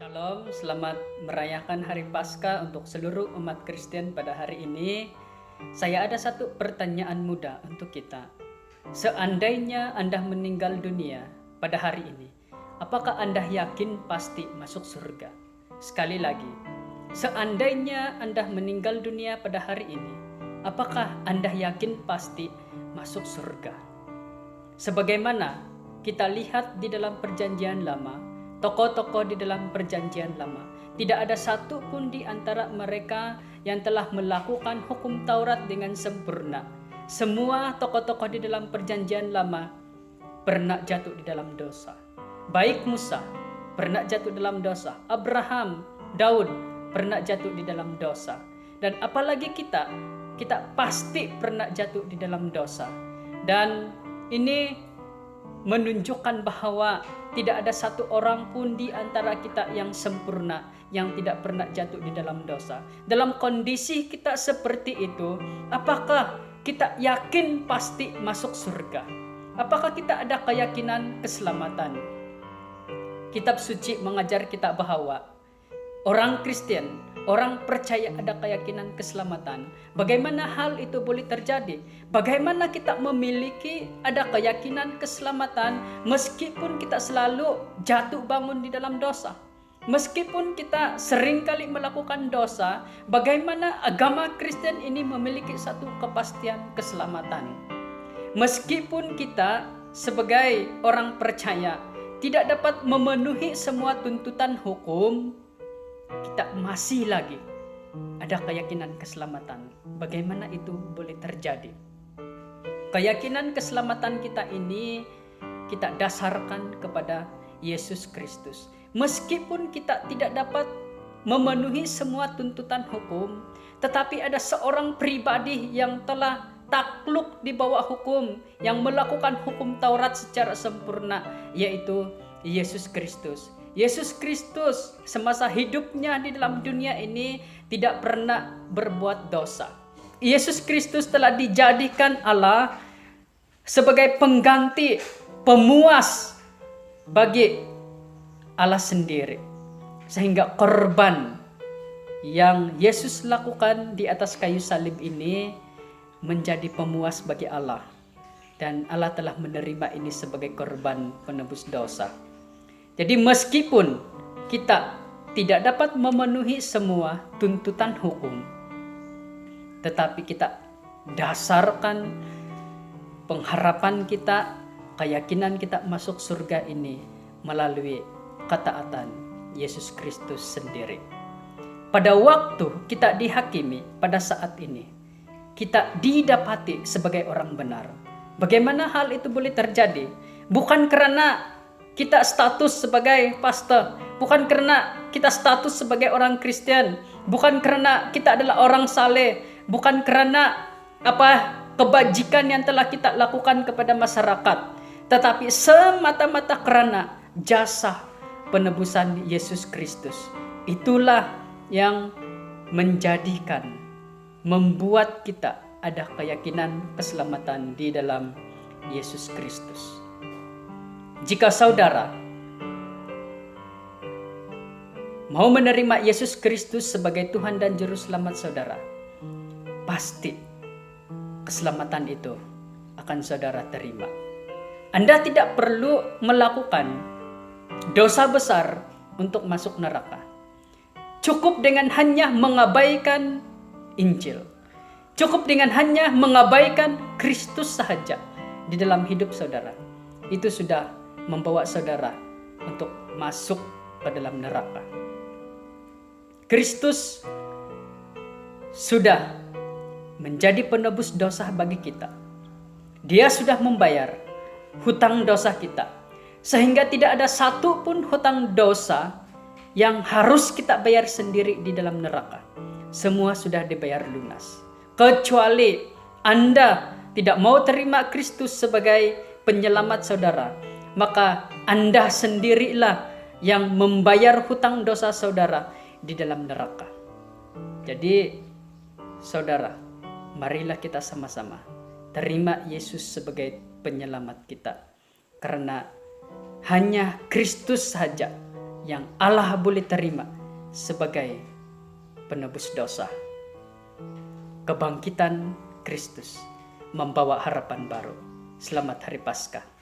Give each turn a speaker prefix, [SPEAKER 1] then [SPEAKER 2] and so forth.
[SPEAKER 1] Shalom, selamat merayakan Hari Paskah untuk seluruh umat Kristen pada hari ini. Saya ada satu pertanyaan mudah untuk kita. Seandainya Anda meninggal dunia pada hari ini, apakah Anda yakin pasti masuk surga? Sekali lagi, seandainya Anda meninggal dunia pada hari ini, apakah Anda yakin pasti masuk surga? Sebagaimana kita lihat di dalam Perjanjian Lama, tokoh-tokoh di dalam Perjanjian Lama, tidak ada satu pun di antara mereka yang telah melakukan hukum Taurat dengan sempurna. Semua tokoh-tokoh di dalam Perjanjian Lama pernah jatuh di dalam dosa. Baik Musa pernah jatuh dalam dosa, Abraham, Daud pernah jatuh di dalam dosa. Dan apalagi kita pasti pernah jatuh di dalam dosa. Dan ini menunjukkan bahwa tidak ada satu orang pun di antara kita yang sempurna, yang tidak pernah jatuh di dalam dosa. Dalam kondisi kita seperti itu, apakah kita yakin pasti masuk surga? Apakah kita ada keyakinan keselamatan? Kitab suci mengajar kita bahwa orang Kristen, orang percaya ada keyakinan keselamatan. Bagaimana hal itu boleh terjadi? Bagaimana kita memiliki ada keyakinan keselamatan meskipun kita selalu jatuh bangun di dalam dosa? Meskipun kita seringkali melakukan dosa, bagaimana agama Kristen ini memiliki satu kepastian keselamatan? Meskipun kita sebagai orang percaya tidak dapat memenuhi semua tuntutan hukum, kita masih lagi ada keyakinan keselamatan. Bagaimana itu boleh terjadi? Keyakinan keselamatan kita ini kita dasarkan kepada Yesus Kristus. Meskipun kita tidak dapat memenuhi semua tuntutan hukum, tetapi ada seorang pribadi yang telah takluk di bawah hukum, yang melakukan hukum Taurat secara sempurna, yaitu Yesus Kristus. Yesus Kristus semasa hidupnya di dalam dunia ini tidak pernah berbuat dosa. Yesus Kristus telah dijadikan Allah sebagai pengganti, pemuas bagi Allah sendiri. Sehingga korban yang Yesus lakukan di atas kayu salib ini menjadi pemuas bagi Allah. Dan Allah telah menerima ini sebagai korban penebus dosa. Jadi meskipun kita tidak dapat memenuhi semua tuntutan hukum, tetapi kita dasarkan pengharapan kita, keyakinan kita masuk surga ini melalui ketaatan Yesus Kristus sendiri. Pada waktu kita dihakimi pada saat ini, kita didapati sebagai orang benar. Bagaimana hal itu boleh terjadi? Bukan karena kita status sebagai pastor, bukan karena kita status sebagai orang Kristen, bukan karena kita adalah orang saleh, bukan karena kebajikan yang telah kita lakukan kepada masyarakat, tetapi semata-mata karena jasa penebusan Yesus Kristus. Itulah yang membuat kita ada keyakinan keselamatan di dalam Yesus Kristus. Jika saudara mau menerima Yesus Kristus sebagai Tuhan dan Juru Selamat saudara, pasti keselamatan itu akan saudara terima. Anda tidak perlu melakukan dosa besar untuk masuk neraka. Cukup dengan hanya mengabaikan Injil. Cukup dengan hanya mengabaikan Kristus sahaja di dalam hidup saudara. Itu sudah membawa saudara untuk masuk ke dalam neraka. Kristus sudah menjadi penebus dosa bagi kita. Dia sudah membayar hutang dosa kita, sehingga tidak ada satu pun hutang dosa yang harus kita bayar sendiri di dalam neraka. Semua sudah dibayar lunas. Kecuali Anda tidak mau terima Kristus sebagai penyelamat saudara, maka Anda sendirilah yang membayar hutang dosa saudara di dalam neraka. Jadi saudara, marilah kita sama-sama terima Yesus sebagai penyelamat kita. Karena hanya Kristus saja yang Allah boleh terima sebagai penebus dosa. Kebangkitan Kristus membawa harapan baru. Selamat Hari Paskah.